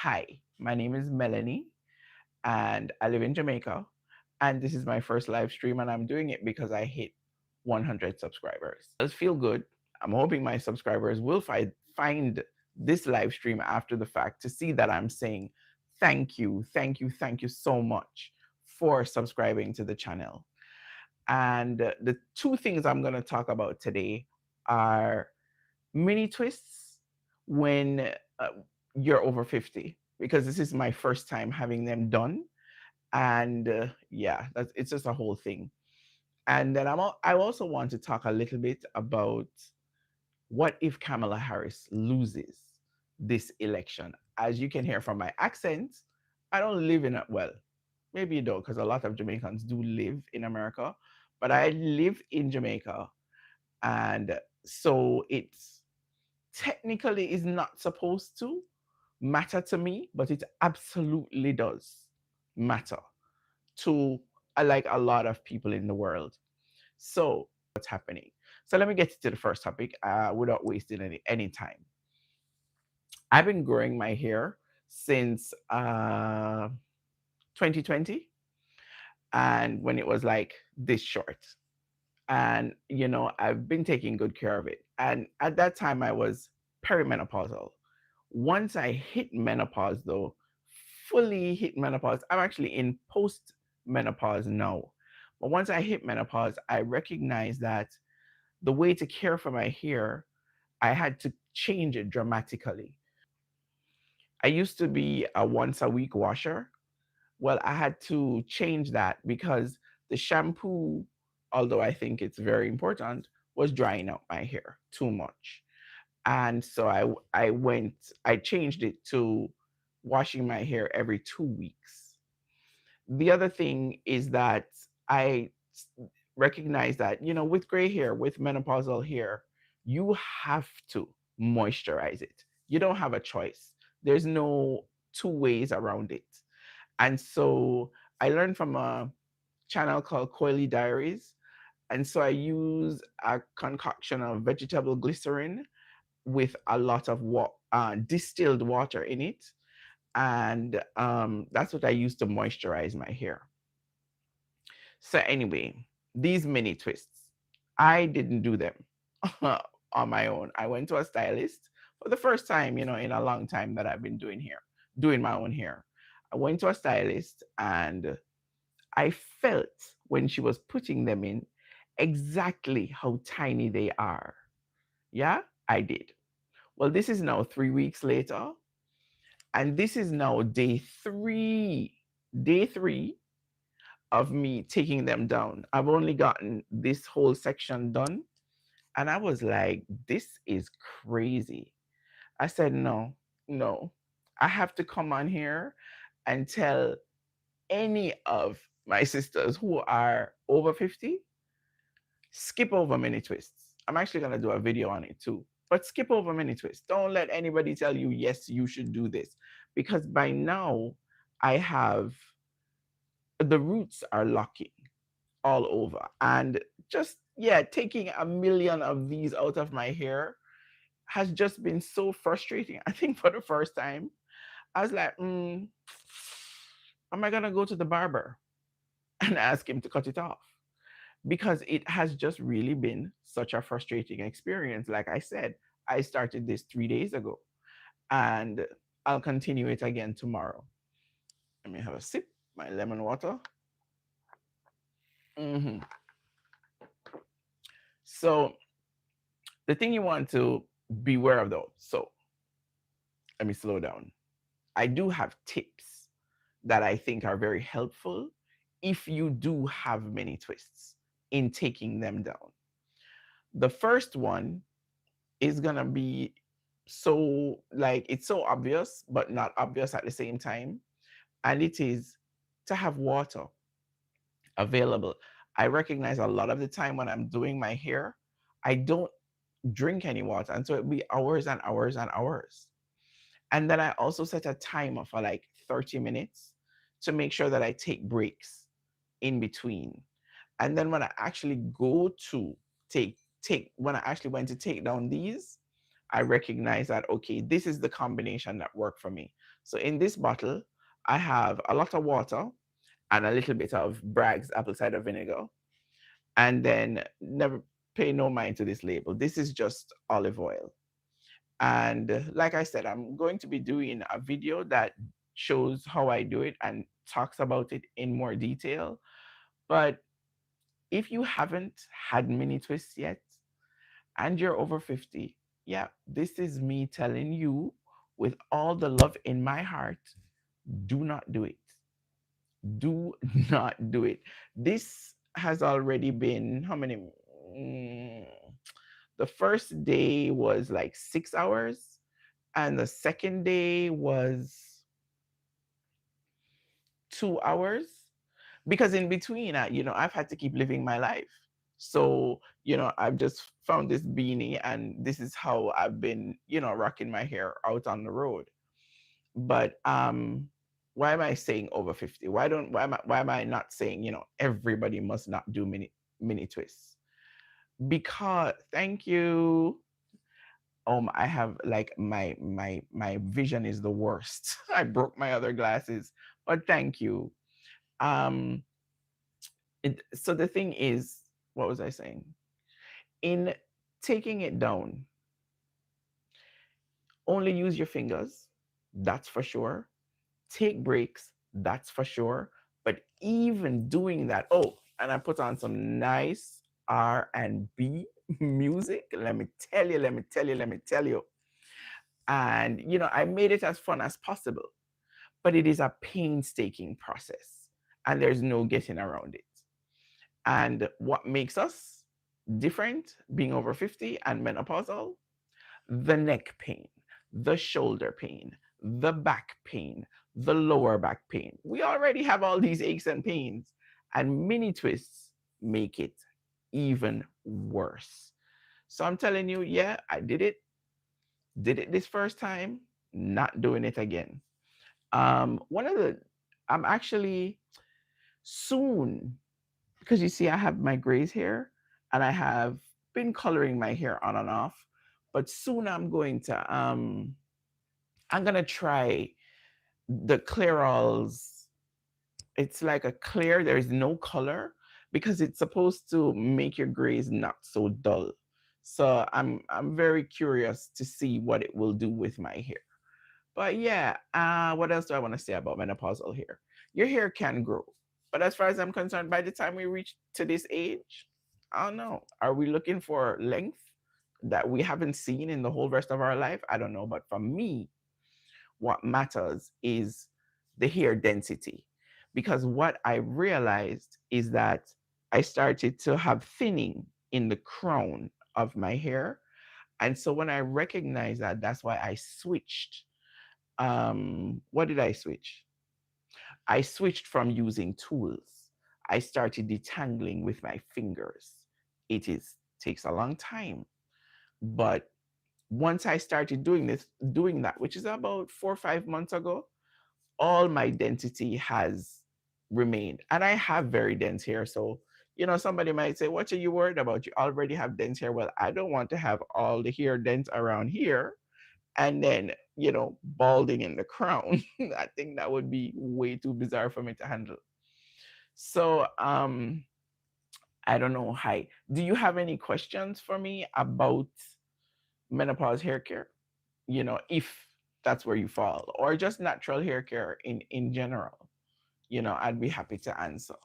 Hi, my name is Melanie and I live in Jamaica. And this is my first live stream, and I'm doing it because I hit 100 subscribers. It does feel good. I'm hoping my subscribers will find this live stream after the fact to see that I'm saying thank you, thank you, thank you so much for subscribing to the channel. And the two things I'm going to talk about today are mini twists when you're over 50, because this is my first time having them done. And yeah, it's just a whole thing. And then I also want to talk a little bit about what if Kamala Harris loses this election. As you can hear from my accent, I don't live in a, well, maybe you don't, because a lot of Jamaicans do live in America, but I live in Jamaica. And so it's technically is not supposed to matter to me, but it absolutely does matter to like a lot of people in the world. So what's happening? So let me get to the first topic without wasting any time. I've been growing my hair since 2020, and when it was like this short. And I've been taking good care of it. And at that time I was perimenopausal. Once I hit menopause, though, fully hit menopause, I'm actually in post menopause now. But once I hit menopause, I recognized that the way to care for my hair, I had to change it dramatically. I used to be a once a week washer. Well, I had to change that because the shampoo, although I think it's very important, was drying out my hair too much. And so I changed it to washing my hair every 2 weeks. The other thing is that I recognize that, with gray hair, with menopausal hair, you have to moisturize it. You don't have a choice. There's no two ways around it. And so I learned from a channel called Coily Diaries. And so I use a concoction of vegetable glycerin with a lot of distilled water in it. And that's what I use to moisturize my hair. So anyway, these mini twists, I didn't do them on my own. I went to a stylist for the first time, in a long time that I've been doing my own hair. I went to a stylist and I felt when she was putting them in exactly how tiny they are. Yeah, I did. Well, this is now 3 weeks later, and this is now day three of me taking them down. I've only gotten this whole section done, and I was like, this is crazy. I said, no, no, I have to come on here and tell any of my sisters who are over 50, skip over mini twists. I'm actually going to do a video on it too. But skip over mini twists. Don't let anybody tell you, yes, you should do this. Because by now, I have the roots are locking all over. And just, yeah, taking a million of these out of my hair has just been so frustrating. I think for the first time, I was like, am I going to go to the barber and ask him to cut it off? Because it has just really been such a frustrating experience. Like I said, I started this 3 days ago, and I'll continue it again tomorrow. Let me have a sip, my lemon water. hmm So the thing you want to beware of though, so let me slow down. I do have tips that I think are very helpful if you do have many twists in taking them down. The first one is gonna be so like it's so obvious but not obvious at the same time, and it is to have water available. I recognize a lot of the time when I'm doing my hair, I don't drink any water, and so it'll be hours and hours and hours. And then I also set a timer for like 30 minutes to make sure that I take breaks in between. And then when I actually go to take when I actually went to take down these, I recognize that okay, this is the combination that worked for me. So in this bottle, I have a lot of water and a little bit of Bragg's apple cider vinegar. And then never pay no mind to this label. This is just olive oil. And like I said, I'm going to be doing a video that shows how I do it and talks about it in more detail. But if you haven't had mini twists yet and you're over 50, yeah, this is me telling you with all the love in my heart, do not do it. Do not do it. This has already been how many? Mm, the first day was like 6 hours, and the second day was 2 hours. Because in between, I've had to keep living my life. So, I've just found this beanie, and this is how I've been, rocking my hair out on the road. But why am I saying over 50? Why am I not saying, everybody must not do mini twists? Because thank you. I have like my vision is the worst. I broke my other glasses, but thank you. Um so the thing is, what was I saying? In taking it down, only use your fingers, that's for sure. Take breaks, that's for sure. But even doing that, oh, and I put on some nice R&B music. Let me tell you, let me tell you, let me tell you. And I made it as fun as possible, but it is a painstaking process, and there's no getting around it. And what makes us different, being over 50 and menopausal? The neck pain, the shoulder pain, the back pain, the lower back pain. We already have all these aches and pains, and mini twists make it even worse. So I'm telling you, yeah, I did it this first time, not doing it again. One of the, I'm actually soon, because you see, I have my grays hair and I have been coloring my hair on and off, but soon I'm gonna try the Clairol's. It's like a clear, there is no color because it's supposed to make your grays not so dull. So I'm very curious to see what it will do with my hair. But yeah, what else do I want to say about menopausal hair? Your hair can grow, but as far as I'm concerned, by the time we reach to this age, I don't know. Are we looking for length that we haven't seen in the whole rest of our life? I don't know. But for me, what matters is the hair density. Because what I realized is that I started to have thinning in the crown of my hair. And so when I recognized that, that's why I switched. What did I switch? I switched from using tools. I started detangling with my fingers. It takes a long time, but once I started doing that, which is about 4 or 5 months ago, all my density has remained. And I have very dense hair. So, somebody might say, what are you worried about? You already have dense hair. Well, I don't want to have all the hair dense around here and then, balding in the crown. I think that would be way too bizarre for me to handle. So, I don't know. Hi. Do you have any questions for me about menopause hair care? If that's where you fall, or just natural hair care in general, I'd be happy to answer.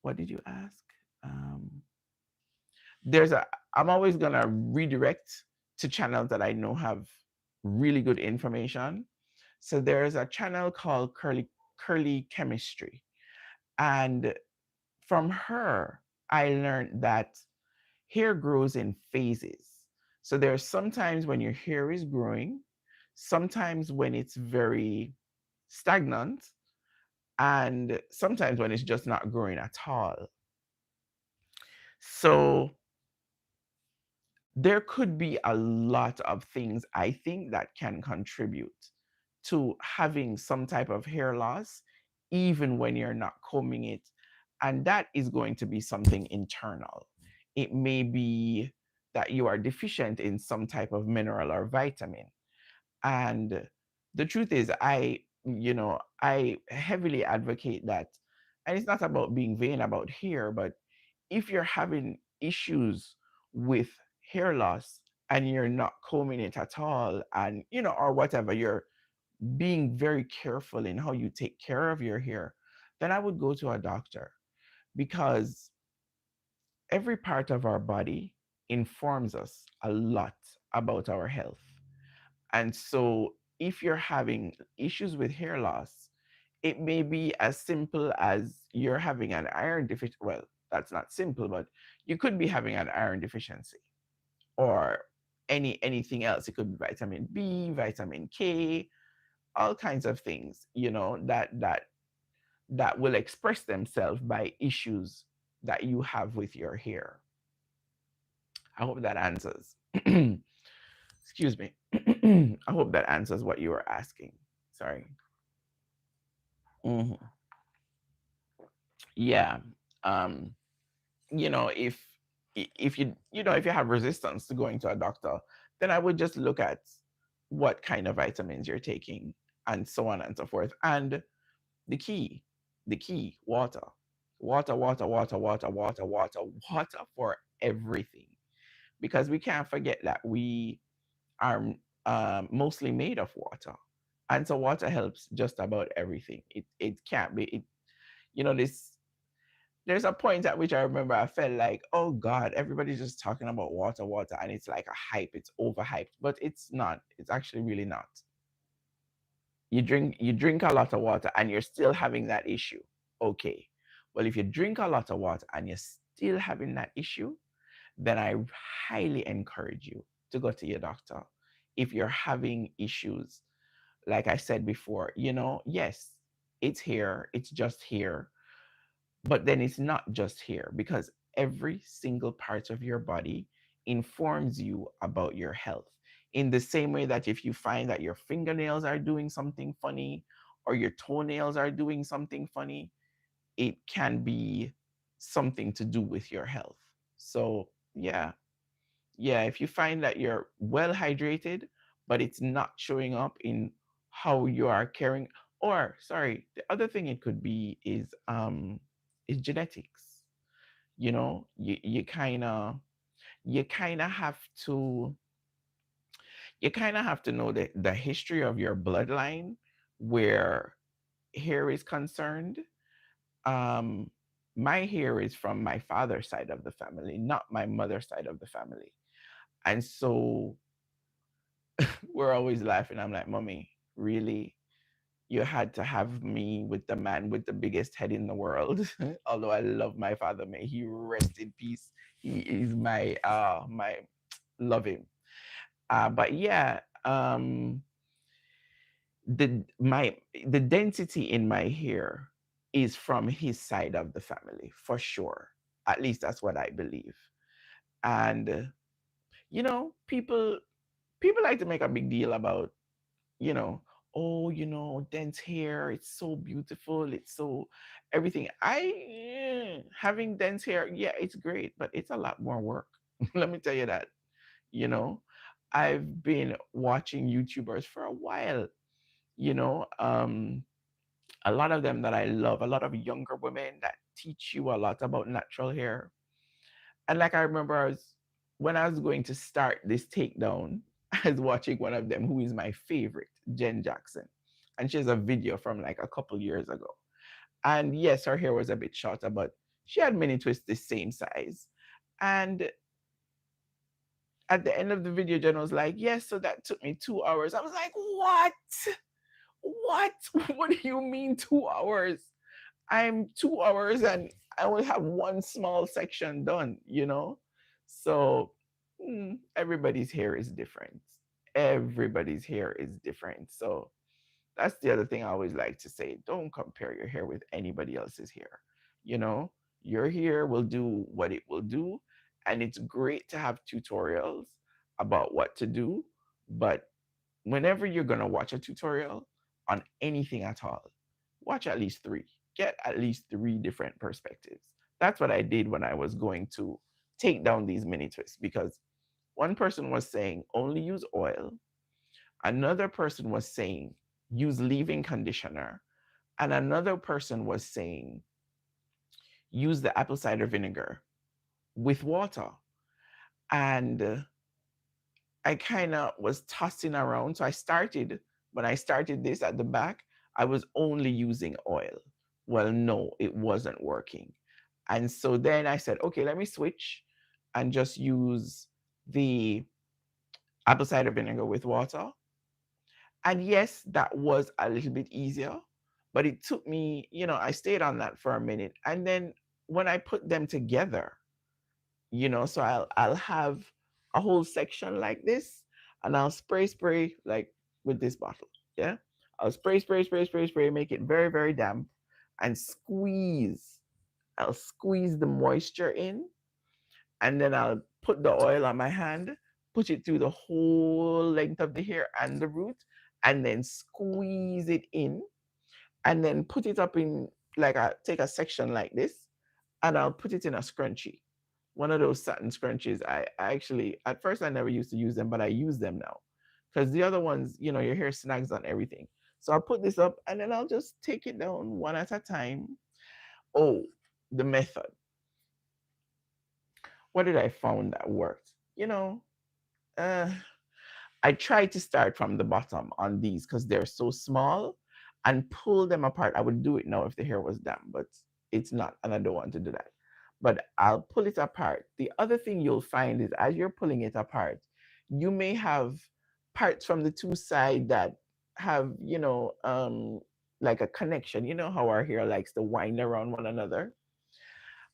What did you ask? Um, there's a. I'm always gonna redirect to channels that I know have really good information. So there's a channel called Curly Chemistry, and from her, I learned that hair grows in phases. So there's sometimes when your hair is growing, sometimes when it's very stagnant, and sometimes when it's just not growing at all. So there could be a lot of things I think that can contribute to having some type of hair loss, even when you're not combing it. And that is going to be something internal. It may be that you are deficient in some type of mineral or vitamin. And the truth is, I heavily advocate that. And it's not about being vain about hair, but if you're having issues with hair loss and you're not combing it at all, and or whatever, you're being very careful in how you take care of your hair, then I would go to a doctor, because every part of our body informs us a lot about our health. And so, if you're having issues with hair loss, it may be as simple as you're having an iron deficiency. Well, that's not simple, but you could be having an iron deficiency, or anything else. It could be vitamin B, vitamin K, all kinds of things, that will express themselves by issues that you have with your hair. I hope that answers. Excuse me. I hope that answers what you were asking. Sorry. Mhm. Yeah. Um, if if you have resistance to going to a doctor, then I would just look at what kind of vitamins you're taking, and so on and so forth. And the key, water. Water, water, water, water, water, water, water for everything. Because we can't forget that we are mostly made of water. And so water helps just about everything. It can't be it, this there's a point at which I remember I felt like, oh God, everybody's just talking about water, water, and it's like a hype, it's overhyped. But it's not. It's actually really not. You drink a lot of water and you're still having that issue. Okay. Well, if you drink a lot of water and you're still having that issue, then I highly encourage you to go to your doctor. If you're having issues, like I said before, yes, it's here, it's just here, but then it's not just here, because every single part of your body informs you about your health. In the same way that if you find that your fingernails are doing something funny, or your toenails are doing something funny, it can be something to do with your health. So, yeah, if you find that you're well hydrated, but it's not showing up in how you are caring, or sorry, the other thing it could be is genetics. You kind of have to know the history of your bloodline, where hair is concerned. um my hair is from my father's side of the family, not my mother's side of the family. And so we're always laughing. I'm like, Mommy, really? You had to have me with the man with the biggest head in the world. Although I love my father, may he rest in peace. He is my love him. But yeah, the density in my hair is from his side of the family for sure. At least that's what I believe. And people like to make a big deal about, you know, oh, dense hair, it's so beautiful, it's so everything. Having dense hair, yeah, it's great, but it's a lot more work. Let me tell you that. You know, I've been watching YouTubers for a while, you know, a lot of them that I love, a lot of younger women that teach you a lot about natural hair. And like I remember when I was going to start this takedown, I was watching one of them who is my favorite, Jen Jackson. And she has a video from like a couple years ago. And yes, her hair was a bit shorter, but she had mini twists the same size. And at the end of the video, Jen was like, yes, so that took me 2 hours. I was like, what? What? What do you mean 2 hours? I'm 2 hours and I only have one small section done. So everybody's hair is different. Everybody's hair is different. So that's the other thing I always like to say. Don't compare your hair with anybody else's hair. You know, your hair will do what it will do. And it's great to have tutorials about what to do. But whenever you're going to watch a tutorial on anything at all, watch at least three. Get at least three different perspectives. That's what I did when I was going to take down these mini twists, because one person was saying only use oil. Another person was saying use leave-in conditioner. And another person was saying, use the apple cider vinegar with water. And I kind of was tossing around. So when I started this at the back, I was only using oil. Well, no, it wasn't working. And so then I said, okay, let me switch and just use the apple cider vinegar with water. And yes, that was a little bit easier, but it took me, I stayed on that for a minute. And then when I put them together, so I'll have a whole section like this, and I'll spray like with this bottle. Yeah. I'll spray, make it very, very damp and squeeze. I'll squeeze the moisture in, and then I'll put the oil on my hand, push it through the whole length of the hair and the root, and then squeeze it in, and then put it up in, like, I take a section like this, and I'll put it in a scrunchie, one of those satin scrunchies. I actually, at first I never used to use them, but I use them now, because the other ones, your hair snags on everything. So I'll put this up, and then I'll just take it down one at a time. Oh, the method. What did I found that worked? Uh, I try to start from the bottom on these because they're so small, and pull them apart. I would do it now if the hair was damp, but it's not, and I don't want to do that. But I'll pull it apart. The other thing you'll find is, as you're pulling it apart, you may have parts from the two sides that have, like a connection. You know how our hair likes to wind around one another.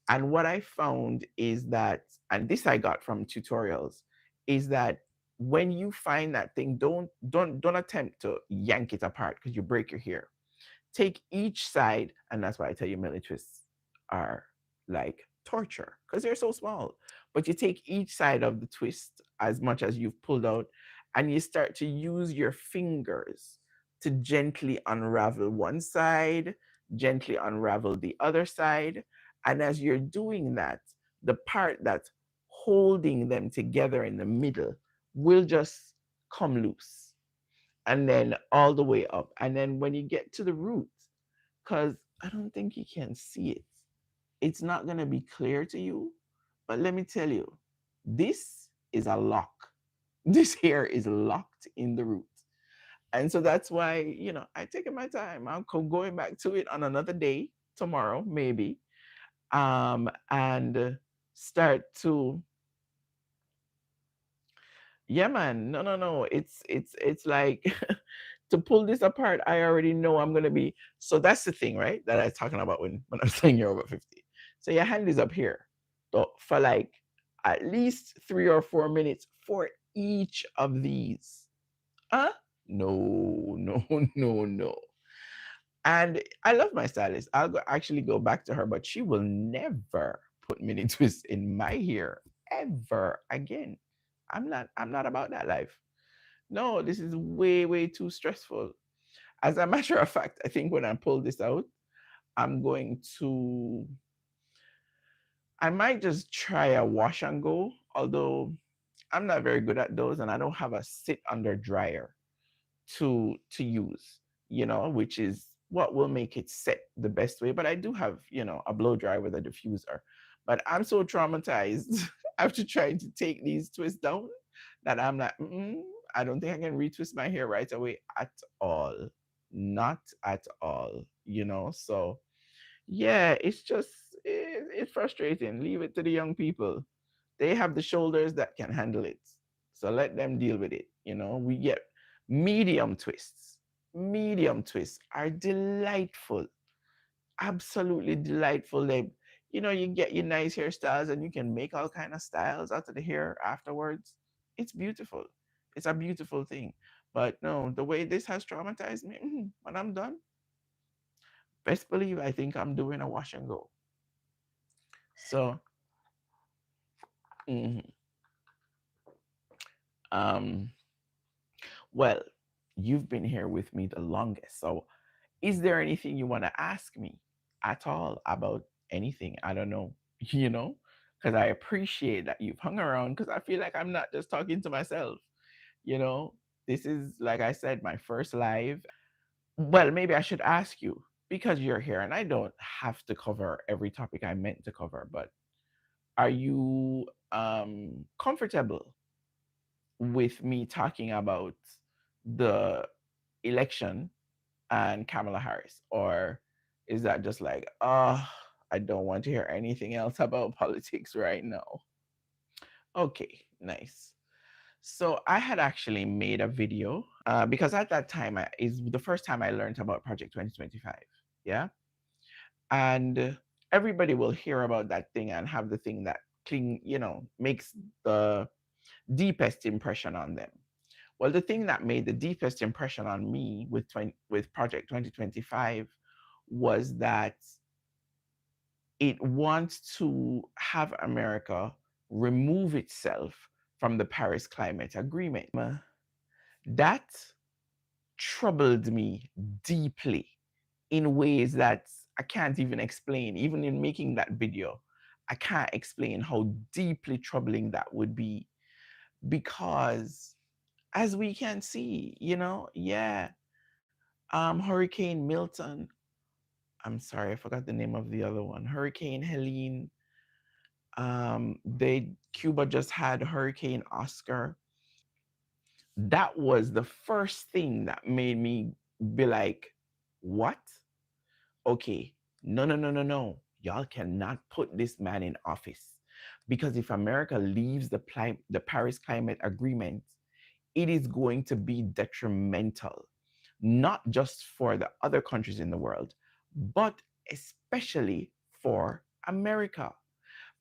And what I found is that, and this I got from tutorials, is that when you find that thing, don't attempt to yank it apart because you break your hair. Take each side, and that's why I tell you Millie twists are like torture because they're so small. But you take each side of the twist as much as you've pulled out, and you start to use your fingers to gently unravel one side, gently unravel the other side. And as you're doing that, the part that's holding them together in the middle will just come loose, and then all the way up. And then when you get to the root, because I don't think you can see it, it's not going to be clear to you. But let me tell you, this is a lock. This hair is locked in the root. And so that's why, I taking my time. I'm going back to it on another day, tomorrow, maybe, and start to, yeah, man. No, no, no. It's like to pull this apart, I already know I'm gonna be. So that's the thing, right? That I was talking about when I'm saying you're over 50. So your hand is up here, so for like at least 3 or 4 minutes for each of these. Huh? No, no, no, no. And I love my stylist. Actually go back to her, but she will never put mini twists in my hair ever again. I'm not about that life. No, this is way, way too stressful. As a matter of fact, I think when I pull this out, I'm going to, I might just try a wash and go, although I'm not very good at those, and I don't have a sit under dryer to use, which is what will make it set the best way. But I do have, a blow dryer with a diffuser. But I'm so traumatized after trying to take these twists down that I'm like, I don't think I can retwist my hair right away at all. Not at all, So yeah, it's frustrating. Leave it to the young people. They have the shoulders that can handle it. So let them deal with it. We get medium twists. Medium twists are delightful. Absolutely delightful. You get your nice hairstyles, and you can make all kind of styles out of the hair afterwards. It's beautiful. It's a beautiful thing. But no, the way this has traumatized me, when I'm done, best believe I think I'm doing a wash and go. So, mhm. um, well, you've been here with me the longest. So, is there anything you want to ask me at all about anything? I don't know, you know, because I appreciate that you've hung around, because I feel like I'm not just talking to myself, you know. This is, like I said, my first live. Well, maybe I should ask you because you're here, and I don't have to cover every topic I meant to cover, but are you comfortable with me talking about the election and Kamala Harris? Or is that just like, oh, I don't want to hear anything else about politics right now? Okay, nice. So I had actually made a video because at that time is the first time I learned about Project 2025. Yeah. And everybody will hear about that thing and have the thing that makes the deepest impression on them. Well, the thing that made the deepest impression on me with Project 2025 was that it wants to have America remove itself from the Paris Climate Agreement. That troubled me deeply in ways that I can't even explain. Even in making that video, I can't explain how deeply troubling that would be because as we can see, yeah, Hurricane Milton, I'm sorry, I forgot the name of the other one, Hurricane Helene, Cuba just had Hurricane Oscar. That was the first thing that made me be like, what? Okay, no, no, no, no, no. Y'all cannot put this man in office because if America leaves the Paris Climate Agreement, it is going to be detrimental, not just for the other countries in the world, but especially for America.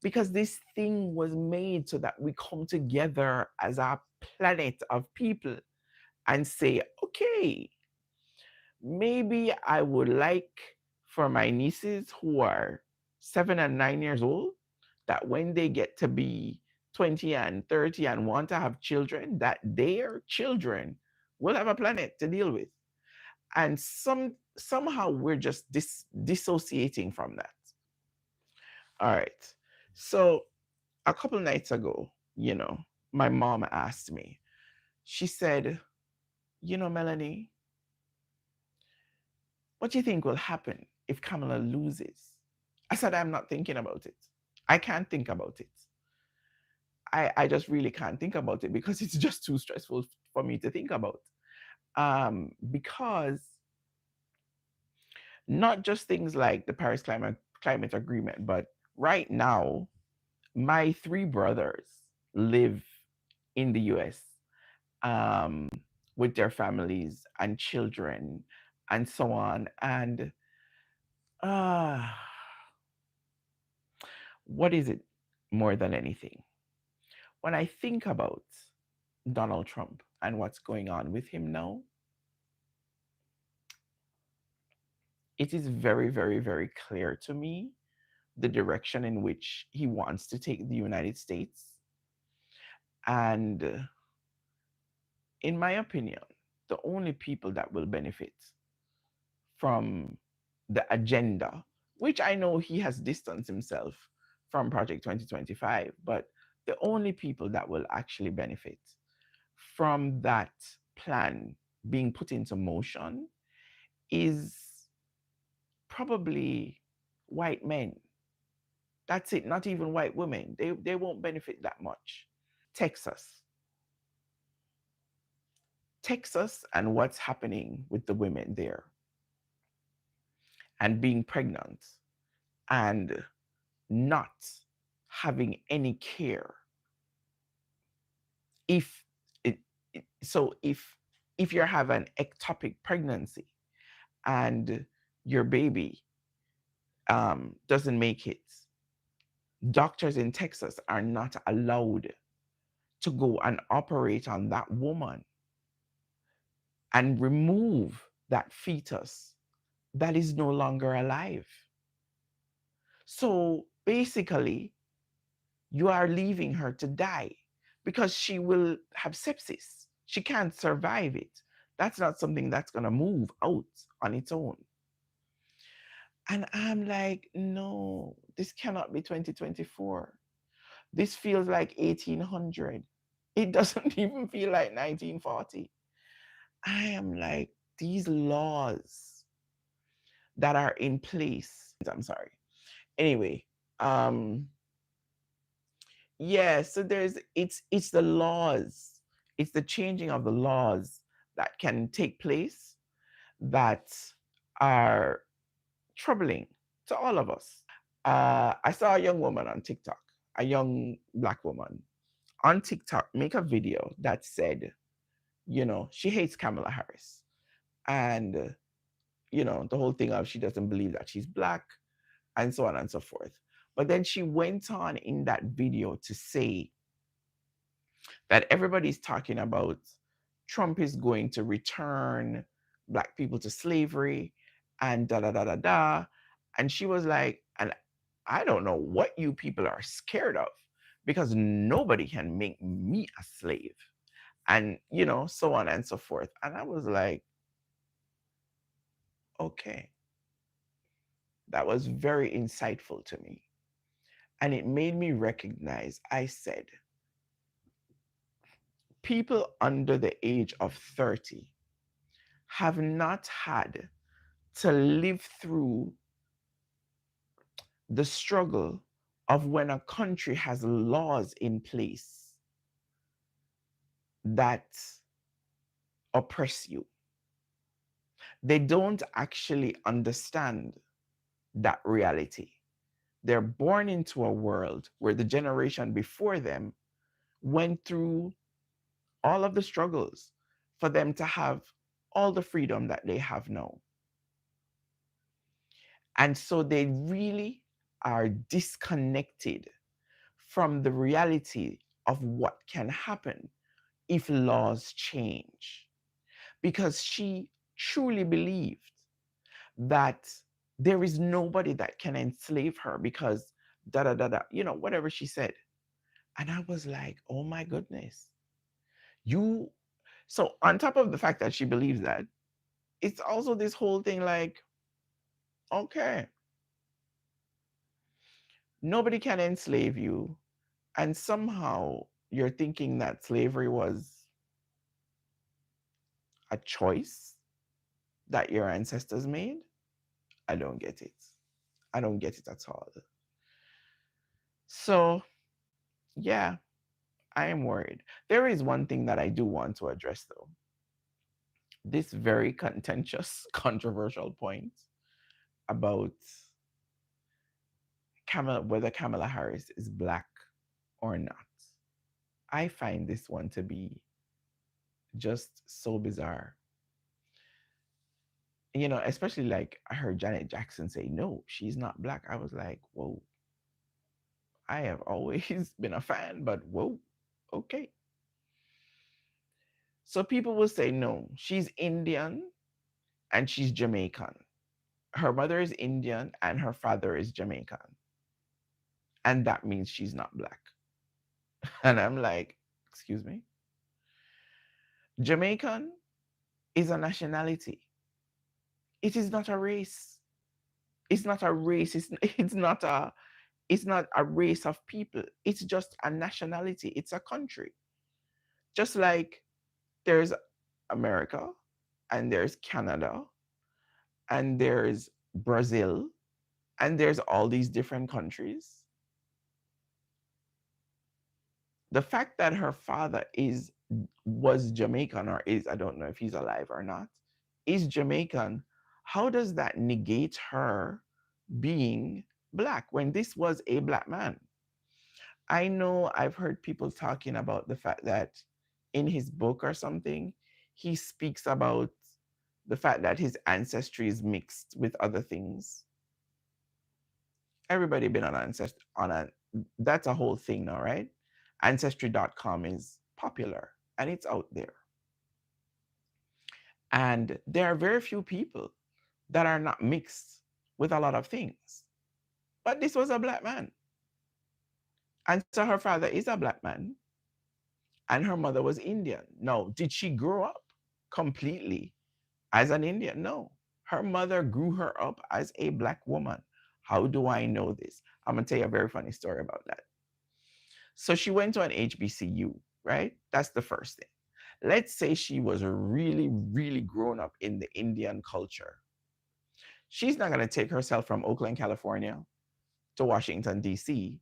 Because this thing was made so that we come together as a planet of people and say, okay, maybe I would like for my nieces who are 7 and 9 years old that when they get to be 20 and 30 and want to have children, that their children will have a planet to deal with. And somehow we're just dissociating from that. All right. So a couple nights ago, my mom asked me, she said, Melanie, what do you think will happen if Kamala loses? I said, I'm not thinking about it. I can't think about it. I just really can't think about it because it's just too stressful for me to think about. Because not just things like the Paris Climate Agreement, but right now, my three brothers live in the US with their families and children and so on. And uh, what is it more than anything? When I think about Donald Trump and what's going on with him now, it is very, very, very clear to me the direction in which he wants to take the United States. And in my opinion, the only people that will benefit from the agenda, which I know he has distanced himself from Project 2025, but the only people that will actually benefit from that plan being put into motion is probably white men. That's it, not even white women. They won't benefit that much. Texas. Texas and what's happening with the women there and being pregnant and not having any care. If it, so if you have an ectopic pregnancy and your baby doesn't make it, doctors in Texas are not allowed to go and operate on that woman and remove that fetus that is no longer alive. So basically, you are leaving her to die because she will have sepsis. She can't survive it. That's not something that's going to move out on its own. And I'm like, no, this cannot be 2024. This feels like 1800. It doesn't even feel like 1940. I am like, these laws that are in place. I'm sorry. Anyway, um, yeah, so it's the laws, it's the changing of the laws that can take place that are troubling to all of us. I saw a young woman on TikTok, a young black woman on TikTok make a video that said, she hates Kamala Harris. And, the whole thing of she doesn't believe that she's black and so on and so forth. But then she went on in that video to say that everybody's talking about Trump is going to return black people to slavery and da da da da da. And she was like, and I don't know what you people are scared of because nobody can make me a slave. And, so on and so forth. And I was like, okay, that was very insightful to me. And it made me recognize, I said, people under the age of 30 have not had to live through the struggle of when a country has laws in place that oppress you. They don't actually understand that reality. They're born into a world where the generation before them went through all of the struggles for them to have all the freedom that they have now. And so they really are disconnected from the reality of what can happen if laws change. Because she truly believed that there is nobody that can enslave her because da da da da, whatever she said. And I was like, oh my goodness. You, so on top of the fact that she believes that, it's also this whole thing like, okay, nobody can enslave you. And somehow you're thinking that slavery was a choice that your ancestors made. I don't get it. I don't get it at all. So, yeah, I am worried. There is one thing that I do want to address, though. This very contentious, controversial point about whether Kamala Harris is black or not. I find this one to be just so bizarre. Especially like I heard Janet Jackson say, no, she's not black. I was like, whoa, I have always been a fan, but whoa, okay. So people will say, no, she's Indian and she's Jamaican. Her mother is Indian and her father is Jamaican. And that means she's not black. And I'm like, excuse me? Jamaican is a nationality. It is not a race. It's not a race. It's not a race of people. It's just a nationality. It's a country. Just like there's America and there's Canada and there's Brazil and there's all these different countries. The fact that her father was Jamaican or is, I don't know if he's alive or not, is Jamaican, how does that negate her being black when this was a black man? I know I've heard people talking about the fact that in his book or something, he speaks about the fact that his ancestry is mixed with other things. Everybody been on that's a whole thing now, right? Ancestry.com is popular and it's out there. And there are very few people that are not mixed with a lot of things. But this was a black man. And so her father is a black man and her mother was Indian. No, did she grow up completely as an Indian? No. Her mother grew her up as a black woman. How do I know this? I'm going to tell you a very funny story about that. So she went to an HBCU, right? That's the first thing. Let's say she was really, really grown up in the Indian culture. She's not going to take herself from Oakland, California to Washington, D.C.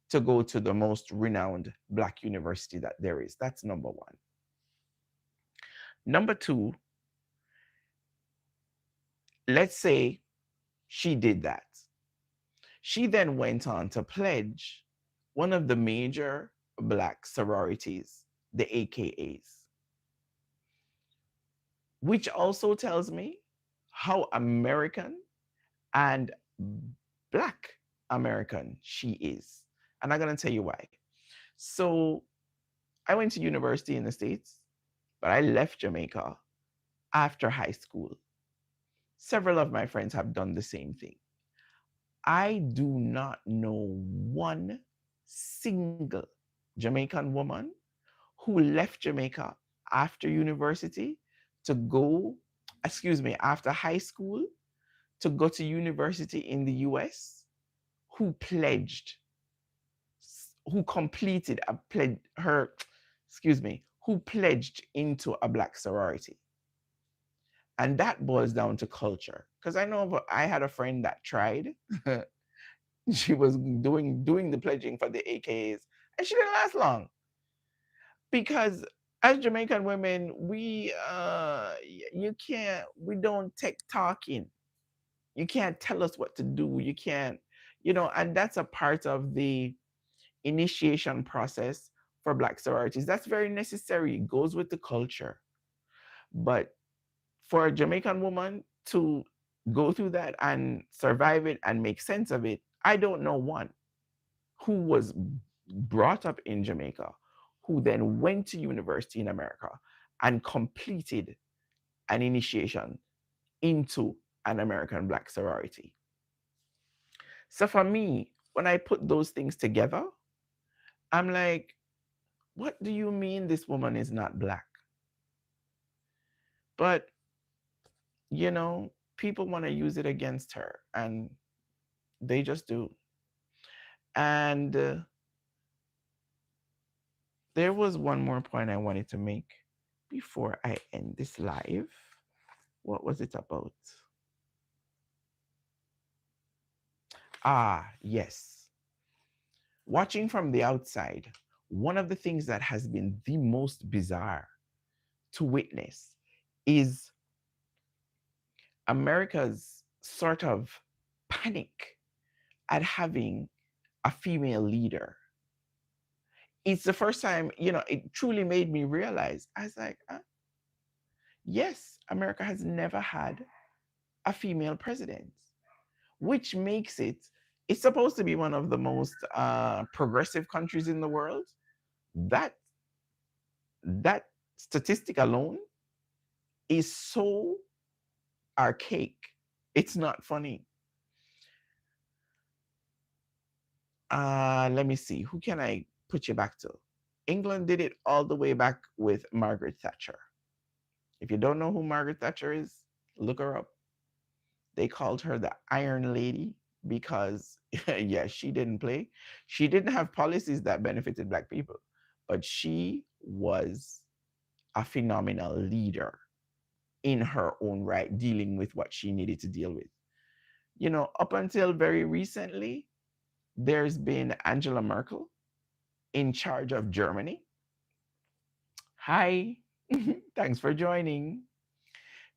to go to the most renowned Black university that there is. That's number one. Number two, let's say she did that. She then went on to pledge one of the major Black sororities, the AKAs, which also tells me how American and Black American she is. And I'm going to tell you why. So I went to university in the States, but I left Jamaica after high school. Several of my friends have done the same thing. I do not know one single Jamaican woman who left Jamaica after university to go, excuse me, after high school to go to university in the US who pledged, who completed a pledge, her, excuse me, who pledged into a Black sorority. And that boils down to culture. Because I know I had a friend that tried. She was doing the pledging for the AKs, and she didn't last long because as Jamaican women, you can't, we don't take talking. You can't tell us what to do. You can't, and that's a part of the initiation process for Black sororities. That's very necessary. It goes with the culture. But for a Jamaican woman to go through that and survive it and make sense of it, I don't know one who was brought up in Jamaica, who then went to university in America and completed an initiation into an American Black sorority. So for me, when I put those things together, I'm like, what do you mean this woman is not Black? But, people want to use it against her, and they just do. And there was one more point I wanted to make before I end this live. What was it about? Ah, yes. Watching from the outside, one of the things that has been the most bizarre to witness is America's sort of panic at having a female leader. It's the first time, it truly made me realize, I was like, yes, America has never had a female president, which makes it's supposed to be one of the most progressive countries in the world. That that statistic alone is so archaic. It's not funny. Let me see. Who can I put you back to? England did it all the way back with Margaret Thatcher. If you don't know who Margaret Thatcher is, look her up. They called her the Iron Lady because, yeah, she didn't play. She didn't have policies that benefited Black people, but she was a phenomenal leader in her own right, dealing with what she needed to deal with. Up until very recently, there's been Angela Merkel in charge of Germany. Hi, thanks for joining.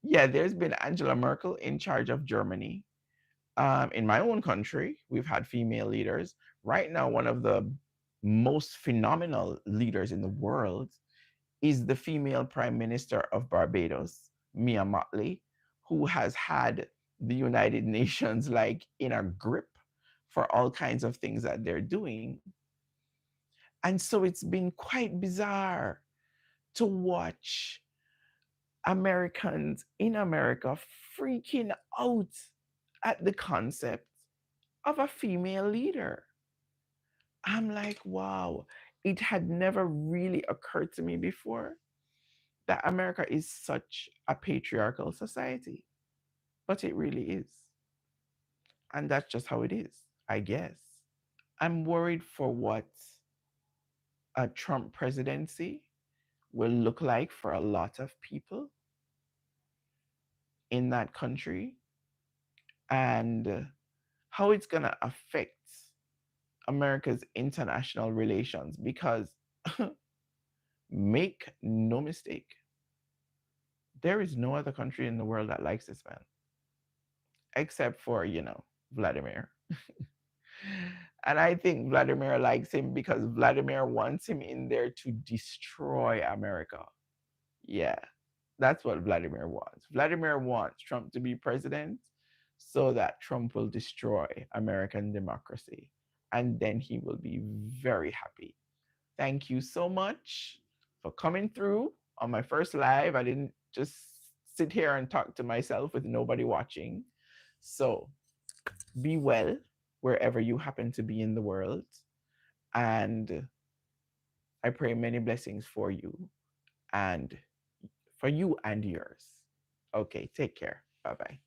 Yeah, there's been Angela Merkel in charge of Germany. In my own country, we've had female leaders. Right now, one of the most phenomenal leaders in the world is the female Prime Minister of Barbados, Mia Mottley, who has had the United Nations like in a grip for all kinds of things that they're doing. And so it's been quite bizarre to watch Americans in America freaking out at the concept of a female leader. I'm like, wow, it had never really occurred to me before that America is such a patriarchal society, but it really is. And that's just how it is, I guess. I'm worried for what a Trump presidency will look like for a lot of people in that country, and how it's going to affect America's international relations. Because make no mistake, there is no other country in the world that likes this man except for, Vladimir. And I think Vladimir likes him because Vladimir wants him in there to destroy America. Yeah, that's what Vladimir wants. Vladimir wants Trump to be president so that Trump will destroy American democracy. And then he will be very happy. Thank you so much for coming through on my first live. I didn't just sit here and talk to myself with nobody watching. So be well wherever you happen to be in the world. And I pray many blessings for you and for you and yours. Okay, take care. Bye bye.